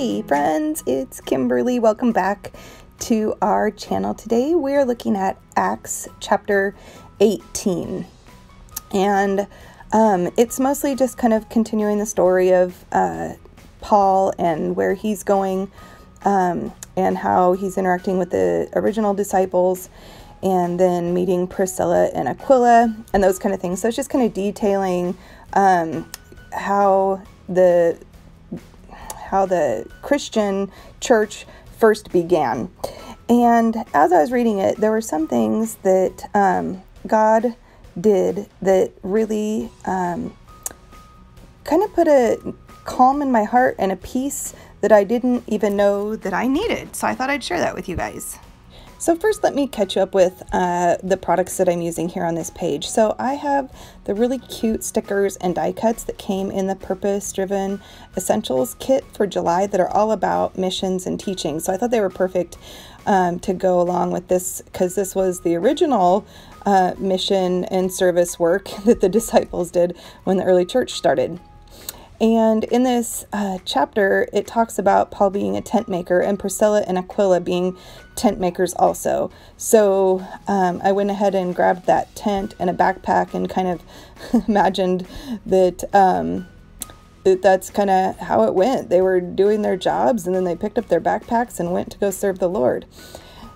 Hey friends, it's Kimberly. Welcome back to our channel. Today we're looking at Acts chapter 18, and it's mostly just kind of continuing the story of Paul and where he's going, and how he's interacting with the original disciples, and then meeting Priscilla and Aquila and those kind of things. So it's just kind of detailing how the Christian church first began. And as I was reading it, there were some things that God did that really kind of put a calm in my heart and a peace that I didn't even know that I needed. So I thought I'd share that with you guys. So first, let me catch you up with the products that I'm using here on this page. So I have the really cute stickers and die cuts that came in the Purpose-Driven Essentials kit for July that are all about missions and teaching. So I thought they were perfect to go along with this, because this was the original mission and service work that the disciples did when the early church started. And in this chapter, it talks about Paul being a tent maker and Priscilla and Aquila being tent makers also. So I went ahead and grabbed that tent and a backpack and kind of imagined that that's kind of how it went. They were doing their jobs and then they picked up their backpacks and went to go serve the Lord.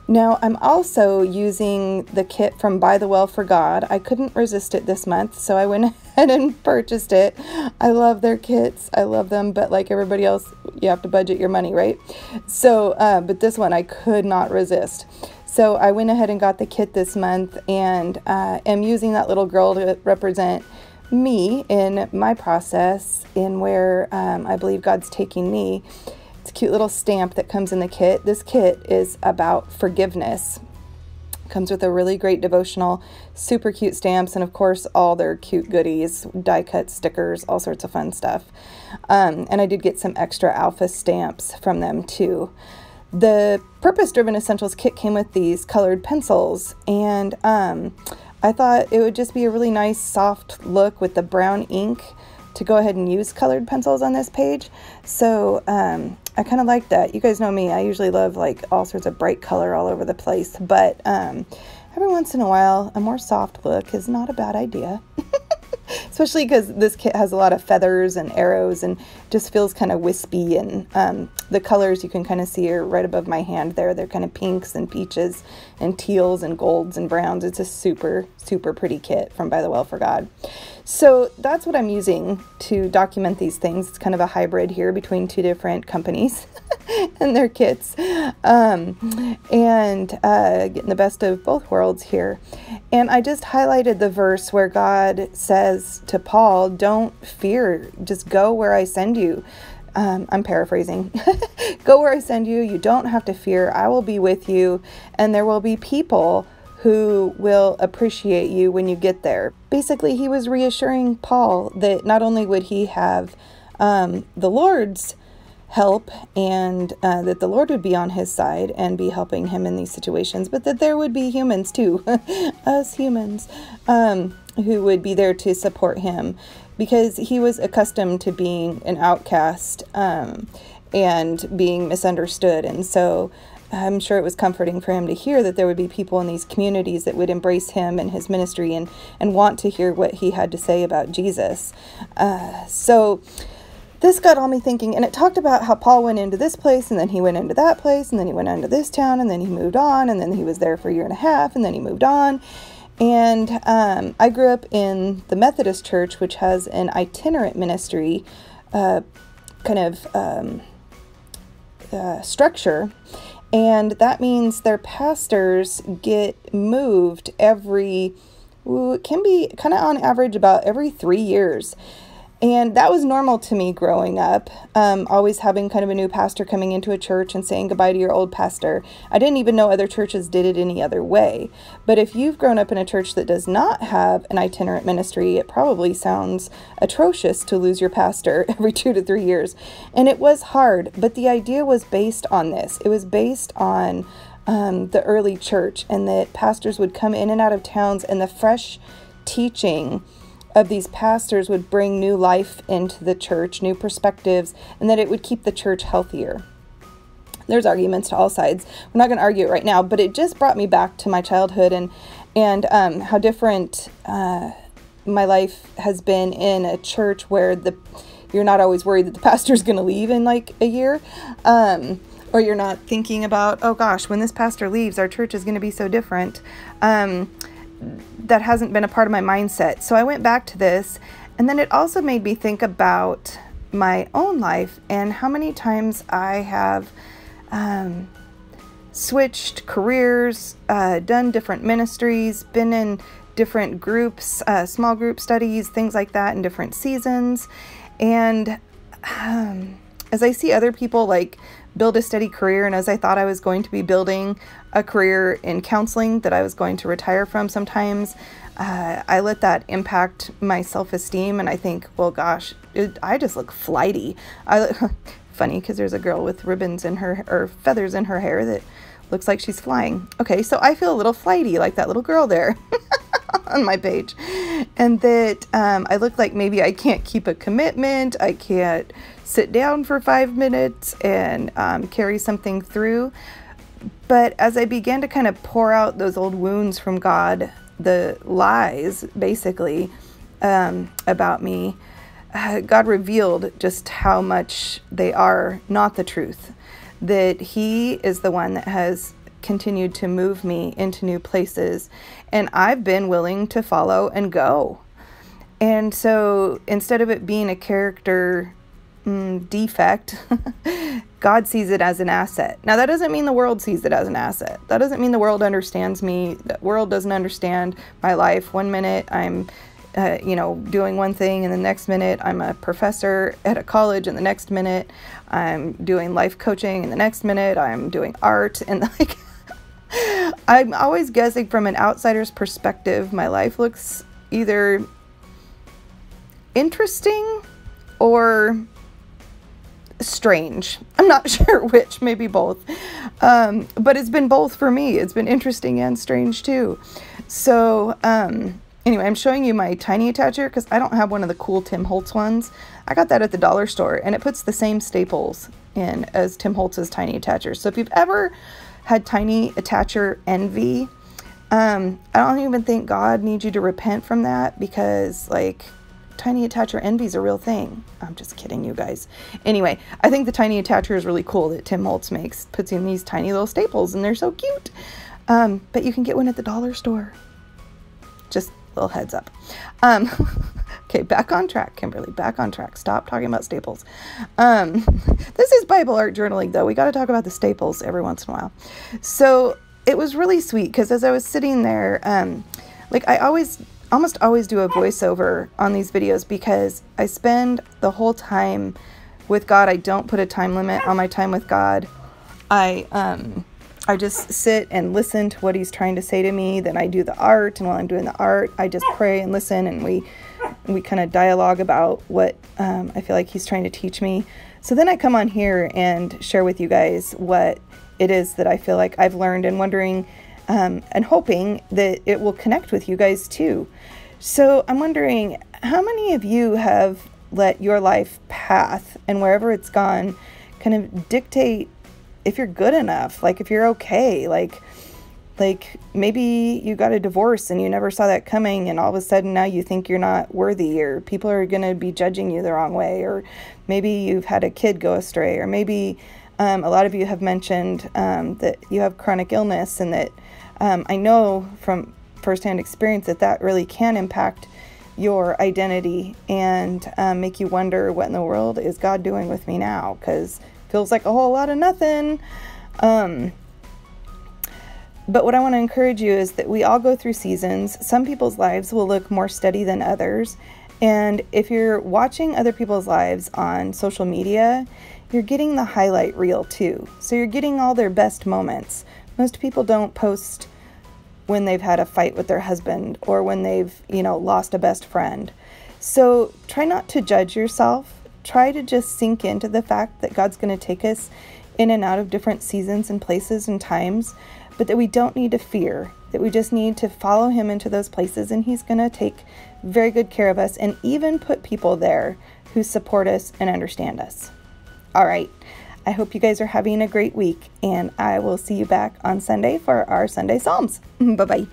Now, I'm also using the kit from By the Well for God. I couldn't resist it this month, so I went ahead and purchased it. I love their kits. I love them, but like everybody else, you have to budget your money, right? So, but this one I could not resist. So I went ahead and got the kit this month, and am using that little girl to represent me in my process in where I believe God's taking me. It's a cute little stamp that comes in the kit. This kit is about forgiveness. It comes with a really great devotional, super cute stamps, and of course all their cute goodies, die cut stickers, all sorts of fun stuff. And I did get some extra alpha stamps from them too. The Purpose-Driven Essentials kit came with these colored pencils, and I thought it would just be a really nice soft look with the brown ink to go ahead and use colored pencils on this page. So I kind of like that. You guys know me, I usually love like all sorts of bright color all over the place, but every once in a while a more soft look is not a bad idea. Especially because this kit has a lot of feathers and arrows and just feels kind of wispy, and the colors you can kind of see are right above my hand there. They're kind of pinks and peaches and teals and golds and browns. It's a super, super pretty kit from By the Well for God. So that's what I'm using to document these things. It's kind of a hybrid here between two different companies and their kits, and getting the best of both worlds here. And I just highlighted the verse where God says to Paul, don't fear, just go where I send you. I'm paraphrasing. Go where I send you. You don't have to fear. I will be with you, and there will be people who will appreciate you when you get there. Basically, he was reassuring Paul that not only would he have the Lord's help, and that the Lord would be on his side and be helping him in these situations, but that there would be humans too, us humans, who would be there to support him, because he was accustomed to being an outcast and being misunderstood. And so I'm sure it was comforting for him to hear that there would be people in these communities that would embrace him and his ministry and want to hear what he had to say about Jesus. So this got all me thinking, and it talked about how Paul went into this place, and then he went into that place, and then he went into this town, and then he moved on, and then he was there for a year and a half, and then he moved on. And I grew up in the Methodist Church, which has an itinerant ministry structure. And that means their pastors get moved it can be kind of on average about every 3 years. And that was normal to me growing up, always having kind of a new pastor coming into a church and saying goodbye to your old pastor. I didn't even know other churches did it any other way. But if you've grown up in a church that does not have an itinerant ministry, it probably sounds atrocious to lose your pastor every 2 to 3 years. And it was hard, but the idea was based on this. It was based on the early church, and that pastors would come in and out of towns, and the fresh teaching of these pastors would bring new life into the church, new perspectives, and that it would keep the church healthier. There's arguments to all sides. We're not going to argue it right now, but it just brought me back to my childhood and how different my life has been in a church where you're not always worried that the pastor's going to leave in like a year. Or you're not thinking about, oh gosh, when this pastor leaves, our church is going to be so different. That hasn't been a part of my mindset. So I went back to this, and then it also made me think about my own life and how many times I have switched careers, done different ministries, been in different groups, small group studies, things like that in different seasons. And as I see other people like build a steady career, and as I thought I was going to be building a career in counseling that I was going to retire from sometimes, I let that impact my self-esteem, and I think, well, gosh, I just look flighty. Funny, because there's a girl with ribbons in her, or feathers in her hair that looks like she's flying. Okay, so I feel a little flighty, like that little girl there on my page. And that I look like maybe I can't keep a commitment, I can't sit down for 5 minutes and carry something through. But as I began to kind of pour out those old wounds from God, the lies basically about me, God revealed just how much they are not the truth. That He is the one that has continued to move me into new places, and I've been willing to follow and go. And so instead of it being a character defect, God sees it as an asset. Now, that doesn't mean the world sees it as an asset. That doesn't mean the world understands me. The world doesn't understand my life. One minute I'm doing one thing, and the next minute I'm a professor at a college, and the next minute I'm doing life coaching, and the next minute I'm doing art, and like I'm always guessing from an outsider's perspective. My life looks either interesting or strange. I'm not sure which, maybe both. But it's been both for me. It's been interesting and strange too. So, anyway, I'm showing you my tiny attacher because I don't have one of the cool Tim Holtz ones. I got that at the dollar store, and it puts the same staples in as Tim Holtz's tiny attacher. So if you've ever had tiny attacher envy, I don't even think God needs you to repent from that, because like tiny attacher envy is a real thing. I'm just kidding, you guys. Anyway, I think the tiny attacher is really cool that Tim Holtz makes. Puts in these tiny little staples, and they're so cute. But you can get one at the dollar store. Just little heads up. Okay, back on track, Kimberly, back on track. Stop talking about staples. This is Bible art journaling, though. We got to talk about the staples every once in a while. So it was really sweet, because as I was sitting there, like I almost always do a voiceover on these videos, because I spend the whole time with God. I don't put a time limit on my time with God. I just sit and listen to what He's trying to say to me. Then I do the art, and while I'm doing the art, I just pray and listen, and we kind of dialogue about what I feel like He's trying to teach me. So then I come on here and share with you guys what it is that I feel like I've learned, and wondering and hoping that it will connect with you guys too. So I'm wondering, how many of you have let your life path and wherever it's gone kind of dictate if you're good enough, like if you're okay, like maybe you got a divorce and you never saw that coming, and all of a sudden now you think you're not worthy, or people are going to be judging you the wrong way, or maybe you've had a kid go astray, or maybe a lot of you have mentioned that you have chronic illness, and that I know from firsthand experience that really can impact your identity and make you wonder, what in the world is God doing with me now? Because feels like a whole lot of nothing. But what I want to encourage you is that we all go through seasons. Some people's lives will look more steady than others. And if you're watching other people's lives on social media, you're getting the highlight reel too. So you're getting all their best moments. Most people don't post when they've had a fight with their husband, or when they've, lost a best friend. So try not to judge yourself. Try to just sink into the fact that God's going to take us in and out of different seasons and places and times, but that we don't need to fear, that we just need to follow Him into those places, and He's going to take very good care of us, and even put people there who support us and understand us. All right. I hope you guys are having a great week, and I will see you back on Sunday for our Sunday Psalms. Bye-bye.